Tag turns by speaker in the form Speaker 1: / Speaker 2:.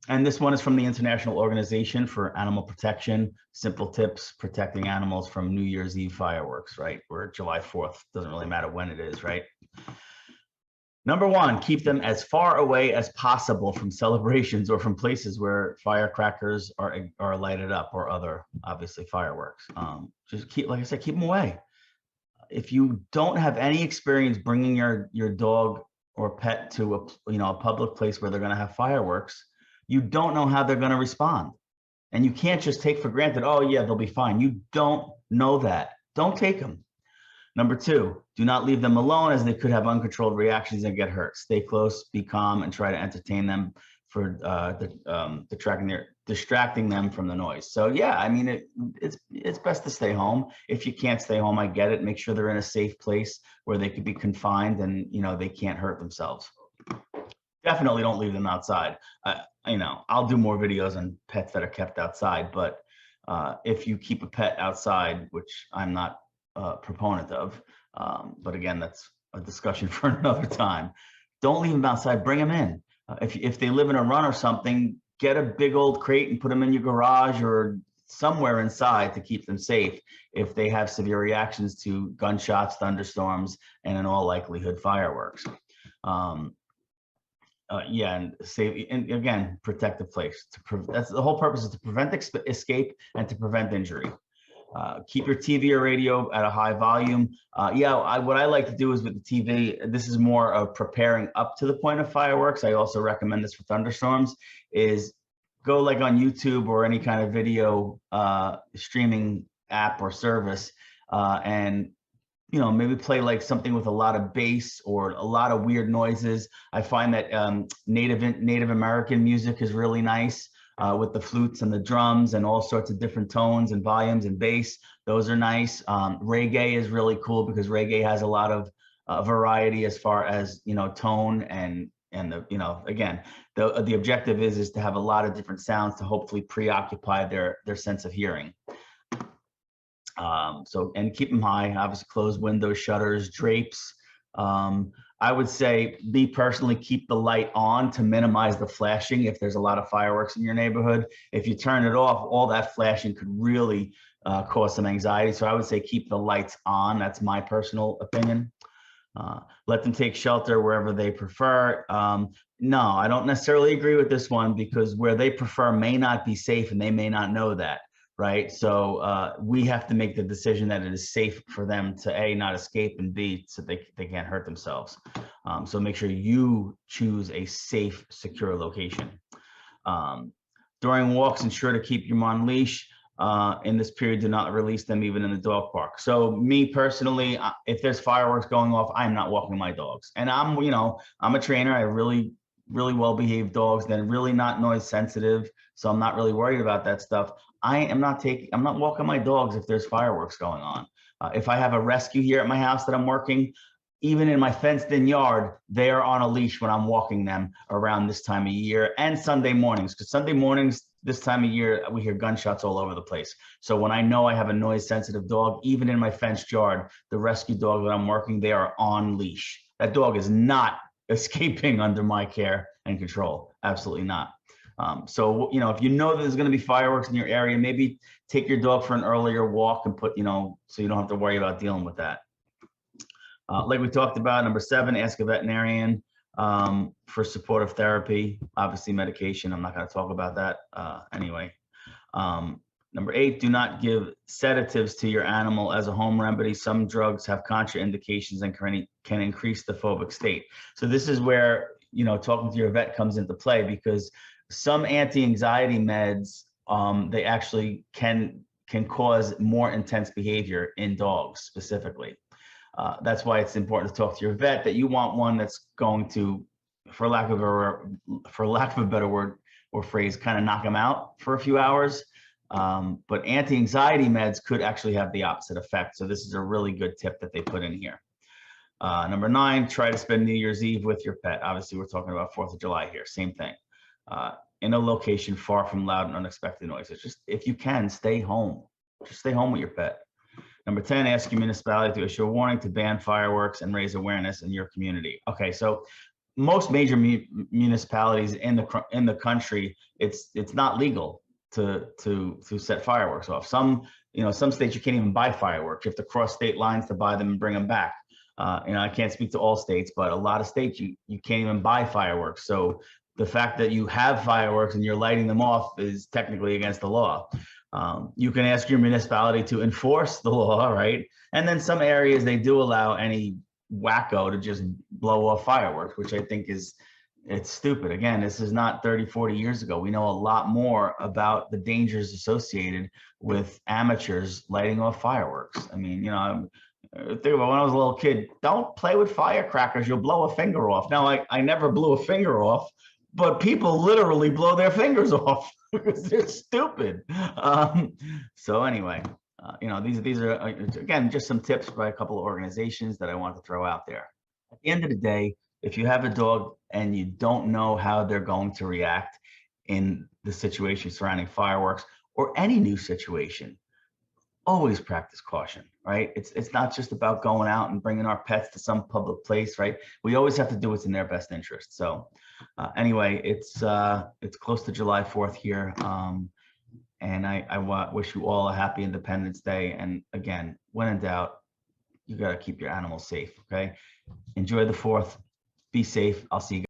Speaker 1: And this one is from the International Organization for Animal Protection. Simple tips protecting animals from New Year's Eve fireworks, right? Or July 4th, doesn't really matter when it is, right? Number one, keep them as far away as possible from celebrations or from places where firecrackers are lighted up or other, obviously, fireworks. Just keep, like I said, keep them away. If you don't have any experience bringing your dog or pet to a public place where they're going to have fireworks, you don't know how they're going to respond, and you can't just take for granted, oh yeah, they'll be fine. You don't know that. Don't take them. Number two, do not leave them alone, as they could have uncontrolled reactions and get hurt. Stay close, be calm, and try to entertain them for distracting them from the noise. So yeah, I mean, it's best to stay home. If you can't stay home, I get it. Make sure they're in a safe place where they could be confined and they can't hurt themselves. Definitely don't leave them outside. I'll do more videos on pets that are kept outside, but if you keep a pet outside, which I'm not a proponent of, but again, that's a discussion for another time. Don't leave them outside. Bring them in. If they live in a run or something, get a big old crate and put them in your garage or somewhere inside to keep them safe if they have severe reactions to gunshots, thunderstorms, and in all likelihood, fireworks. Yeah, and save, and again, protect the place. That's the whole purpose, is to prevent escape and to prevent injury. Keep your TV or radio at a high volume. What I like to do is with the TV, this is more of preparing up to the point of fireworks. I also recommend this for thunderstorms, is go like on YouTube or any kind of video streaming app or service, and maybe play like something with a lot of bass or a lot of weird noises. I find that Native American music is really nice, with the flutes and the drums and all sorts of different tones and volumes and bass. Those are nice. Reggae is really cool because reggae has a lot of variety as far as tone and again, the objective is to have a lot of different sounds to hopefully preoccupy their sense of hearing. And keep them high, obviously close windows, shutters, drapes. I would say, me personally, keep the light on to minimize the flashing if there's a lot of fireworks in your neighborhood. If you turn it off, all that flashing could really cause some anxiety. So I would say keep the lights on. That's my personal opinion. Let them take shelter wherever they prefer. No, I don't necessarily agree with this one, because where they prefer may not be safe and they may not know that. Right. So we have to make the decision that it is safe for them to A, not escape, and B, so they can't hurt themselves. So make sure you choose a safe, secure location. During walks, ensure to keep them on leash. In this period, do not release them even in the dog park. So me personally, if there's fireworks going off, I'm not walking my dogs. And I'm a trainer. I have really well-behaved dogs that are really not noise sensitive. So I'm not really worried about that stuff. I'm not walking my dogs if there's fireworks going on. If I have a rescue here at my house that I'm working, even in my fenced-in yard, they are on a leash when I'm walking them around this time of year, and Sunday mornings, because Sunday mornings this time of year, we hear gunshots all over the place. So when I know I have a noise-sensitive dog, even in my fenced yard, the rescue dog that I'm working, they are on leash. That dog is not escaping under my care and control. Absolutely not. So, if you know that there's going to be fireworks in your area, maybe take your dog for an earlier walk and so you don't have to worry about dealing with that. Like we talked about, number 7, ask a veterinarian for supportive therapy, obviously medication. I'm not going to talk about that anyway. Number 8, do not give sedatives to your animal as a home remedy. Some drugs have contraindications and can increase the phobic state. So this is where, talking to your vet comes into play, because some anti-anxiety meds, they actually can cause more intense behavior in dogs specifically. That's why it's important to talk to your vet that you want one that's going to, for lack of a better word or phrase, kind of knock them out for a few hours. But anti-anxiety meds could actually have the opposite effect. So this is a really good tip that they put in here. Number 9, try to spend New Year's Eve with your pet. Obviously, we're talking about 4th of July here. Same thing. In a location far from loud and unexpected noises. Just, if you can, stay home. Just stay home with your pet. Number 10, ask your municipality to issue a warning to ban fireworks and raise awareness in your community. Okay, so most major municipalities in the country, it's not legal to set fireworks off. Some states you can't even buy fireworks. You have to cross state lines to buy them and bring them back. I can't speak to all states, but a lot of states you can't even buy fireworks. So the fact that you have fireworks and you're lighting them off is technically against the law. You can ask your municipality to enforce the law, right? And then some areas they do allow any wacko to just blow off fireworks, which I think it's stupid. Again, this is not 30, 40 years ago. We know a lot more about the dangers associated with amateurs lighting off fireworks. I mean, think about when I was a little kid, don't play with firecrackers, you'll blow a finger off. Now, I never blew a finger off, but people literally blow their fingers off because they're stupid. So anyway, these are again just some tips by a couple of organizations that I want to throw out there. At the end of the day, if you have a dog and you don't know how they're going to react in the situation surrounding fireworks or any new situation, always practice caution, right? It's not just about going out and bringing our pets to some public place, right? We always have to do what's in their best interest. So anyway, it's close to July 4th here. And I wish you all a happy Independence Day. And again, when in doubt, you got to keep your animals safe, okay? Enjoy the 4th. Be safe. I'll see you guys.